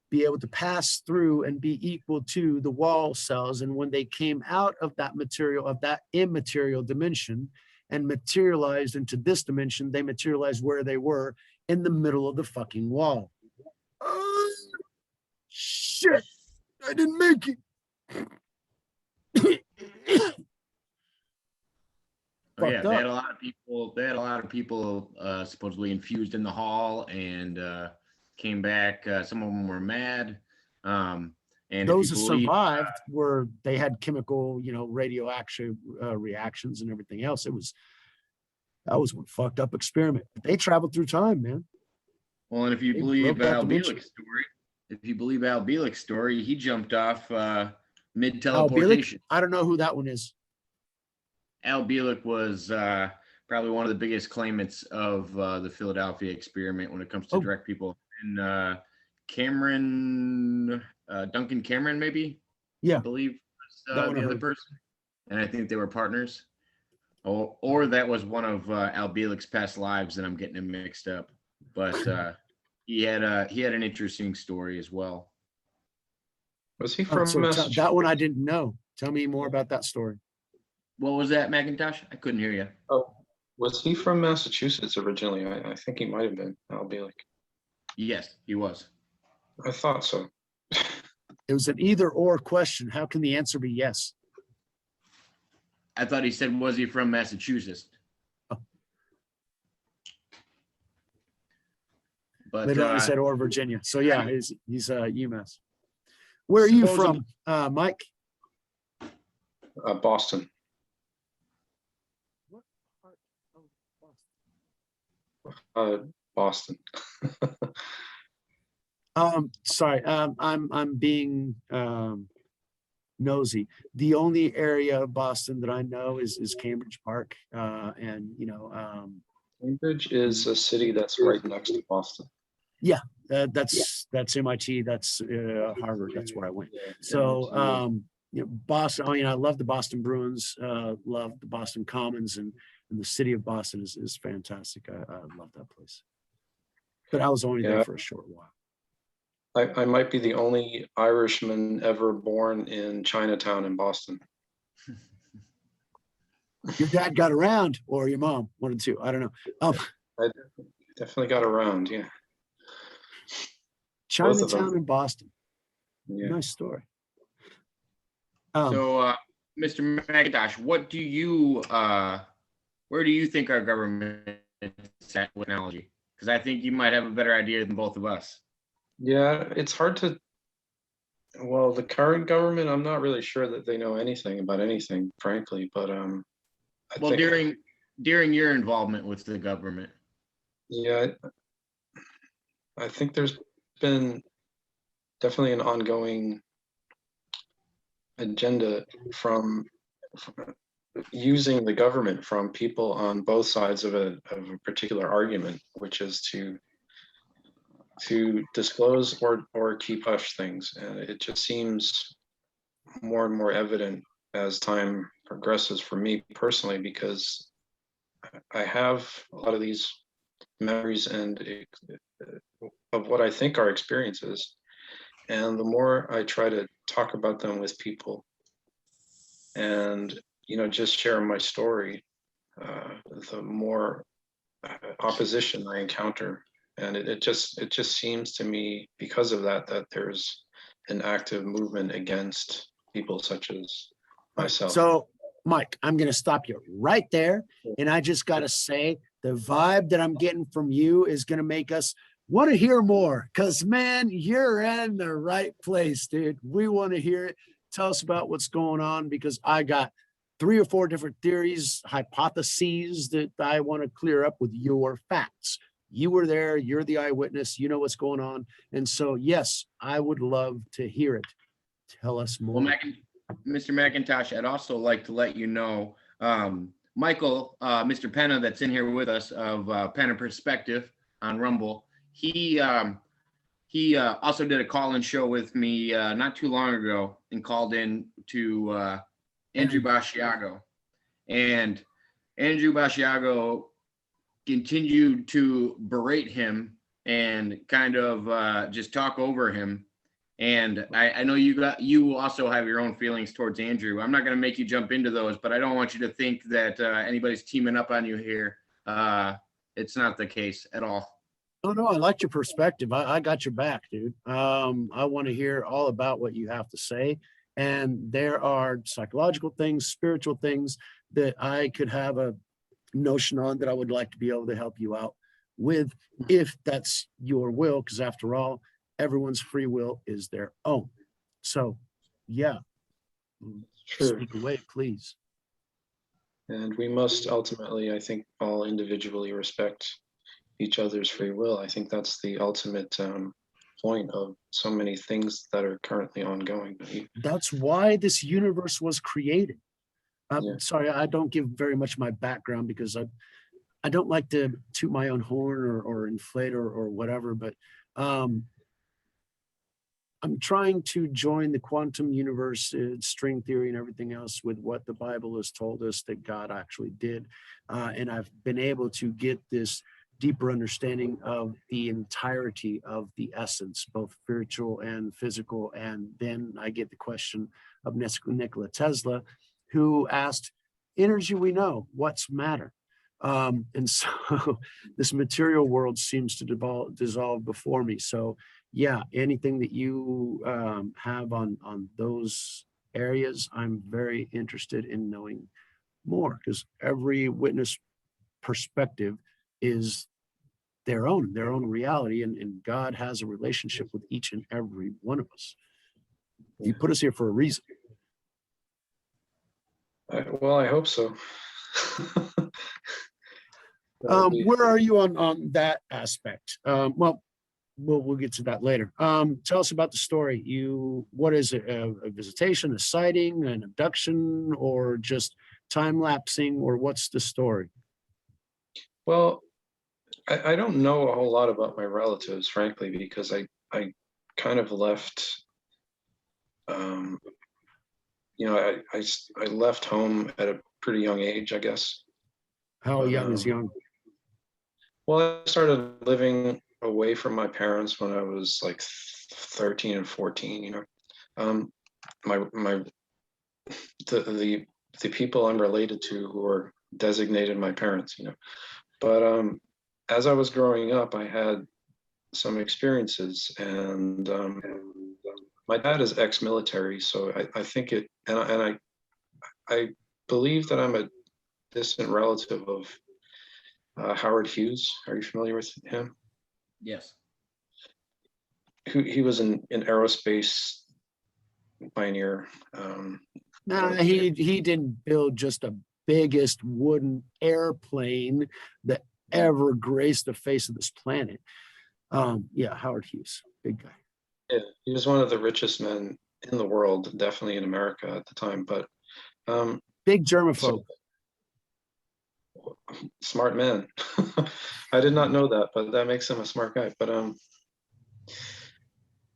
be able to pass through and be equal to the wall cells. And when they came out of that material, of that immaterial dimension, and materialized into this dimension, they materialized where they were in the middle of the fucking wall. Shit, I didn't make it. Oh, yeah, Fucked they had up. a lot of people. They had a lot of people supposedly infused in the hall and came back. Some of them were mad. And Those if that you believe, survived were, they had chemical, radioactive reactions and everything else. That was one fucked up experiment. But they traveled through time, man. well, and if you They believe broke that Al dimension. Bielik's story, he jumped off mid Al Bielik? teleportation. I don't know who that one is. Al Bielik was probably one of the biggest claimants of the Philadelphia experiment when it comes to Oh. direct people. And Duncan Cameron, maybe? Yeah. I believe was That one I the other heard. person. And I think they were partners. Or that was one of Al Bielik's past lives and I'm getting them mixed up. But he had an interesting story as well. Was he Oh, from so Massachusetts? that one I didn't know. Tell me more about that story. What was that, Macintosh? I couldn't hear you. Oh, was he from Massachusetts originally? I think he might have been, Al Bielik. Yes, he was. I thought so. It was an either or question. How can the answer be yes? I thought he said, was he from Massachusetts? Oh. But Later on, he said or Virginia. So yeah, he's UMass. Where are you from, Mike? Boston. What part of Boston? Boston. Sorry, I'm being nosy. The only area of Boston that I know is Cambridge Park, and Cambridge is a city that's right next to Boston. that's MIT, that's Harvard, that's where I went. So Boston. I mean, I love the Boston Bruins, love the Boston Commons, and the city of Boston is fantastic. I love that place. But I was only there for a short while. I might be the only Irishman ever born in Chinatown in Boston. Your dad got around, or your mom, one or two. I don't know. I definitely got around, yeah. Chinatown in Boston. Yeah. Nice story. So, Mr. McIntosh, where do you think our government is at with technology? Because I think you might have a better idea than both of us. Yeah, it's hard to. Well, the current government, I'm not really sure that they know anything about anything, frankly. But well, during your involvement with the government. Yeah, I think there's been definitely an ongoing agenda from using the government from people on both sides of a particular argument, which is to disclose or keep hush things. And it just seems more and more evident as time progresses for me personally, because I have a lot of these memories and of what I think are experiences. And the more I try to talk about them with people and, just share my story, the more opposition I encounter. And it just seems to me, because of that there's an active movement against people such as myself. So, Mike, I'm going to stop you right there. And I just got to say, the vibe that I'm getting from you is going to make us want to hear more. Because, man, you're in the right place, dude. We want to hear it. Tell us about what's going on, because I got 3 or 4 different theories, hypotheses that I want to clear up with your facts. You were there. You're the eyewitness. You know what's going on. And so, yes, I would love to hear it. Tell us more. Well, Mr. McIntosh, I'd also like to let you know, Michael, Mr. Penna, that's in here with us of Penna Perspective on Rumble, he he also did a call-in show with me not too long ago and called in to Andrew Basciago. And Andrew Basciago continued to berate him and kind of just talk over him. And I know you also have your own feelings towards Andrew. I'm not going to make you jump into those, but I don't want you to think that anybody's teaming up on you here. It's not the case at all. Oh no, I like your perspective. I got your back, dude. I want to hear all about what you have to say. And there are psychological things, spiritual things that I could have a notion on that I would like to be able to help you out with, if that's your will, because after all, everyone's free will is their own. So yeah, Sure. speak away, please. And we must ultimately, I think, all individually respect each other's free will. I think that's the ultimate point of so many things that are currently ongoing. That's why this universe was created. I'm Yeah. sorry, I don't give very much my background because I don't like to toot my own horn or inflate or whatever, but I'm trying to join the quantum universe, string theory and everything else with what the Bible has told us that God actually did. And I've been able to get this deeper understanding of the entirety of the essence, both spiritual and physical. And then I get the question of Nikola Tesla, who asked, energy we know, what's matter? And so this material world seems to dissolve before me. So yeah, anything that you have on those areas, I'm very interested in knowing more, because every witness perspective is their own reality, and God has a relationship with each and every one of us. He put us here for a reason. Well, I hope so. Where are you on that aspect? Well, we'll get to that later. Tell us about the story. What is it? A visitation, a sighting, an abduction, or just time lapsing, or what's the story? Well, I don't know a whole lot about my relatives, frankly, because I kind of left. I left home at a pretty young age, I guess. How young is young? Well, I started living away from my parents when I was like 13 and 14. The people I'm related to who are designated my parents. But as I was growing up, I had some experiences, and my dad is ex-military, so I think it, and I believe that I'm a distant relative of Howard Hughes. Are you familiar with him? Yes. He was an aerospace pioneer. He didn't build just the biggest wooden airplane that ever graced the face of this planet. Yeah, Howard Hughes, big guy. Yeah, he was one of the richest men in the world, definitely in America at the time. But big germaphobe. Smart man. I did not know that, but that makes him a smart guy. But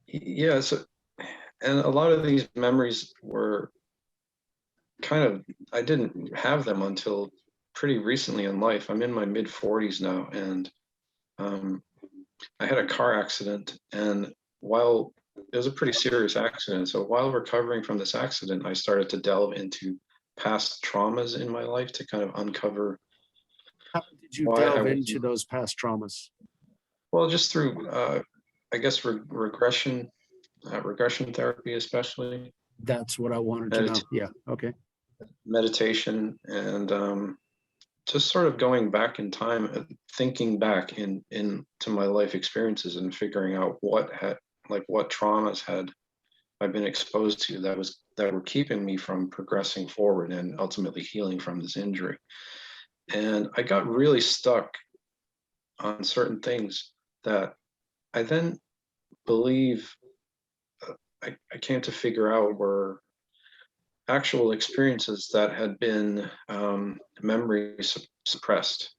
yeah, so, and a lot of these memories were kind of, I didn't have them until pretty recently in life. I'm in my mid 40s now, and I had a car accident, and while it was a pretty serious accident, so while recovering from this accident, I started to delve into past traumas in my life to kind of uncover. How did you delve into those past traumas? Well, just through, I guess, regression therapy, especially. That's what I wanted to know. Yeah. Okay. Meditation, and just sort of going back in time, thinking back into my life experiences and figuring out what traumas had I been exposed to that were keeping me from progressing forward and ultimately healing from this injury. And I got really stuck on certain things that I then believe I came to figure out were actual experiences that had been memory suppressed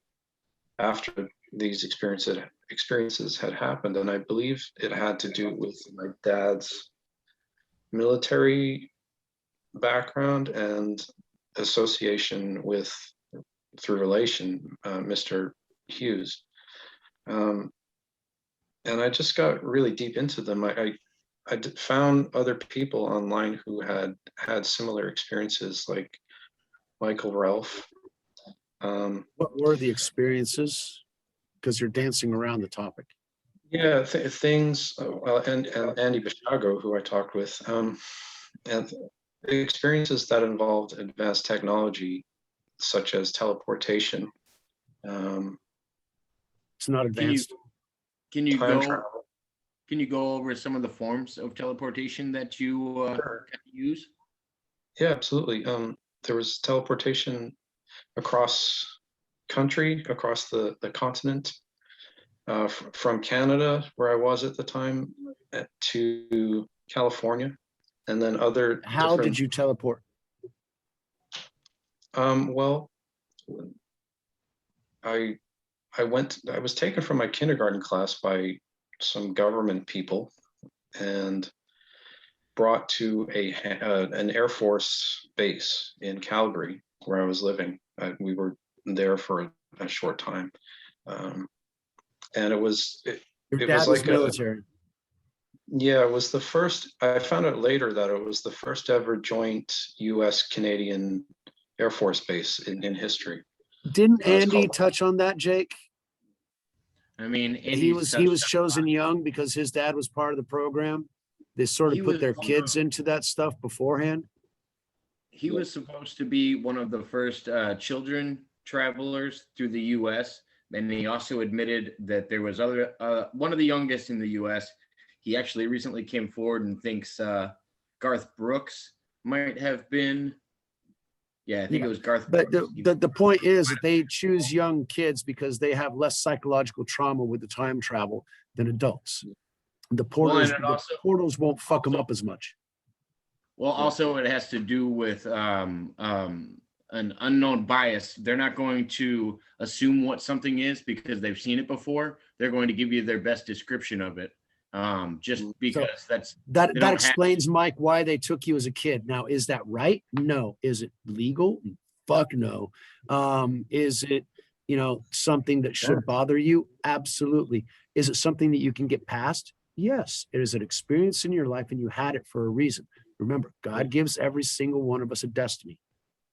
after these experiences experiences had happened, and I believe it had to do with my dad's military background and association with, through relation, Mr. Hughes. And I just got really deep into them. Found other people online who had similar experiences, like Michael Ralph. What were the experiences? Because you're dancing around the topic. Yeah, things, well, and Andy Bishago, who I talked with, and experiences that involved advanced technology, such as teleportation. It's not advanced. Can you Time go? travel. Can you go over some of the forms of teleportation that you Sure. use? Yeah, absolutely. There was teleportation across country, across the continent, from Canada, where I was at the time, to California, and then other How different. did you teleport? Well, I was taken from my kindergarten class by some government people and brought to an Air Force base in Calgary, where I was living. We were there for a short time, and it was Your dad was military. Yeah, it was the first. I found out later that it was the first ever joint U.S.-Canadian Air Force base in history. Didn't Andy touch on that, Jake? I mean, He was chosen young because his dad was part of the program. They sort of put their kids into that stuff beforehand. He was supposed to be one of the first children travelers through the U.S., and he also admitted that there was one of the youngest in the U.S. He actually recently came forward and thinks Garth Brooks might have been. Yeah, I think it was Garth. But the point is that they choose young kids because they have less psychological trauma with the time travel than adults. The portals won't fuck them up as much. Well, also it has to do with an unknown bias. They're not going to assume what something is because they've seen it before. They're going to give you their best description of it. Just because that explains, Mike, why they took you as a kid. Now, is that right? No. Is it legal? Fuck no. Is it, something that should bother you? Absolutely. Is it something that you can get past? Yes. It is an experience in your life and you had it for a reason. Remember, God gives every single one of us a destiny,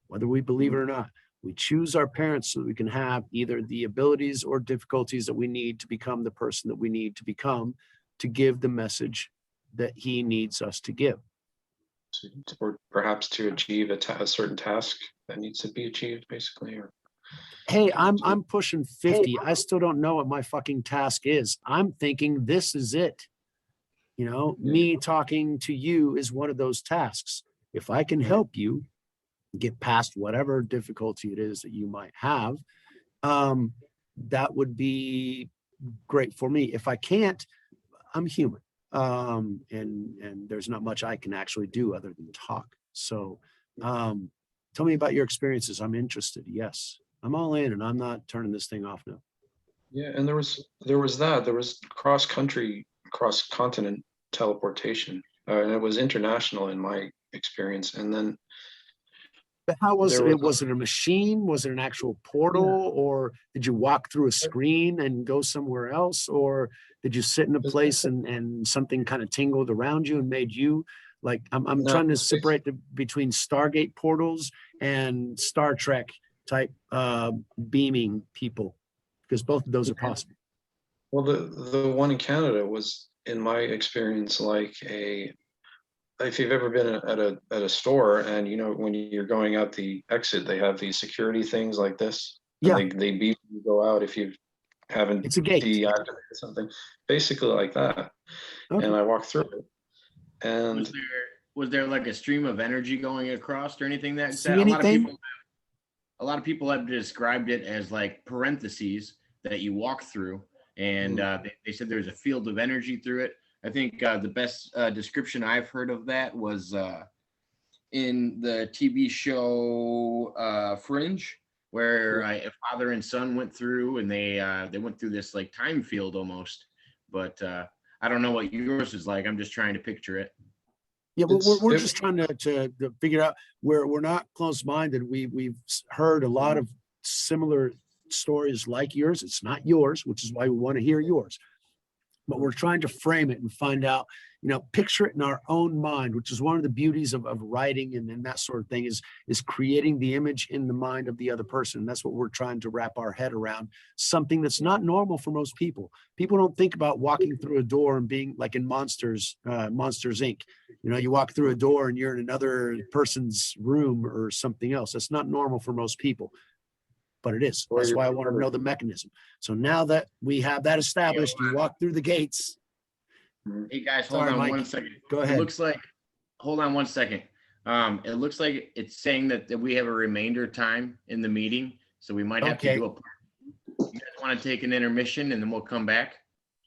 whether we believe it or not. We choose our parents so that we can have either the abilities or difficulties that we need to become the person that we need to become, to give the message that he needs us to give. Or perhaps to achieve a certain task that needs to be achieved, basically. Or hey, I'm pushing 50. I still don't know what my fucking task is. I'm thinking this is it. Me talking to you is one of those tasks. If I can help you get past whatever difficulty it is that you might have, that would be great for me. If I can't, I'm human. And there's not much I can actually do other than talk. So tell me about your experiences. I'm interested. Yes, I'm all in and I'm not turning this thing off now. Yeah, and there was cross-continent teleportation, and it was international in my experience. And then, but how was it? Was it a machine? Was it an actual portal, or did you walk through a screen and go somewhere else, or did you sit in a place and something kind of tingled around you and made you like? I'm trying to separate between Stargate portals and Star Trek type beaming people, because both of those are possible. Well, the one in Canada was, in my experience, like if you've ever been at a store and when you're going out the exit, they have these security things like this. Yeah. They beep you go out if you haven't deactivated something, basically like that. Okay. And I walked through it. And was there like a stream of energy going across or anything that a lot of people have described it as like parentheses that you walk through, and they said there's a field of energy through it. I think the best description I've heard of that was in the TV show Fringe, where a father and son went through, and they went through this like time field almost. But I don't know what yours is like. I'm just trying to picture it. Yeah, well, It's- we're it- just trying to figure out where we're not close-minded. We've heard a lot of similar stories like yours. It's not yours, which is why we want to hear yours. But we're trying to frame it and find out, picture it in our own mind, which is one of the beauties of writing and that sort of thing is creating the image in the mind of the other person. That's what we're trying to wrap our head around, something that's not normal for most people. People don't think about walking through a door and being like in Monsters Inc. You walk through a door and you're in another person's room or something else. That's not normal for most people. But it is. That's why I want to know the mechanism. So now that we have that established, you walk through the gates. Hey guys, hold Sorry, on Mike. 1 second. Go ahead. It looks like, hold on 1 second. It looks like it's saying that we have a remainder time in the meeting, so we might have to Okay. do you guys want to take an intermission and then we'll come back?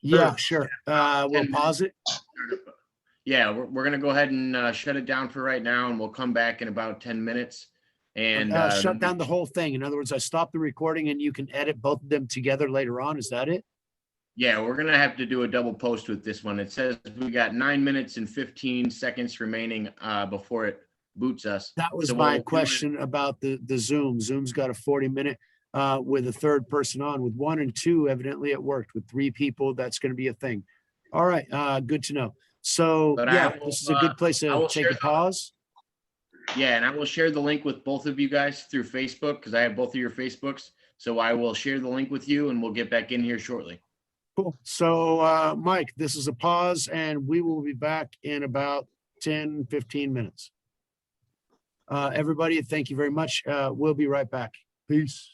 Yeah, sure. We'll pause it. Yeah, we're gonna go ahead and shut it down for right now, and we'll come back in about 10 minutes. And Shut down the whole thing. In other words, I stop the recording and you can edit both of them together later on. Is that it? yeah, we're gonna have to do a double post with this one. It says we got 9 minutes and 15 seconds remaining before it boots us. That was So my we'll- question about the Zoom. Zoom's got a 40-minute with a third person on. With 1 and 2, evidently it worked. With 3 people, that's going to be a thing. All right, good to know. So But yeah, I will, this is a good place I to will take share a pause. Yeah, and I will share the link with both of you guys through Facebook because I have both of your Facebooks. So I will share the link with you and we'll get back in here shortly. Cool. So Mike, this is a pause and we will be back in about 10, 15 minutes. Everybody, thank you very much. We'll be right back. Peace.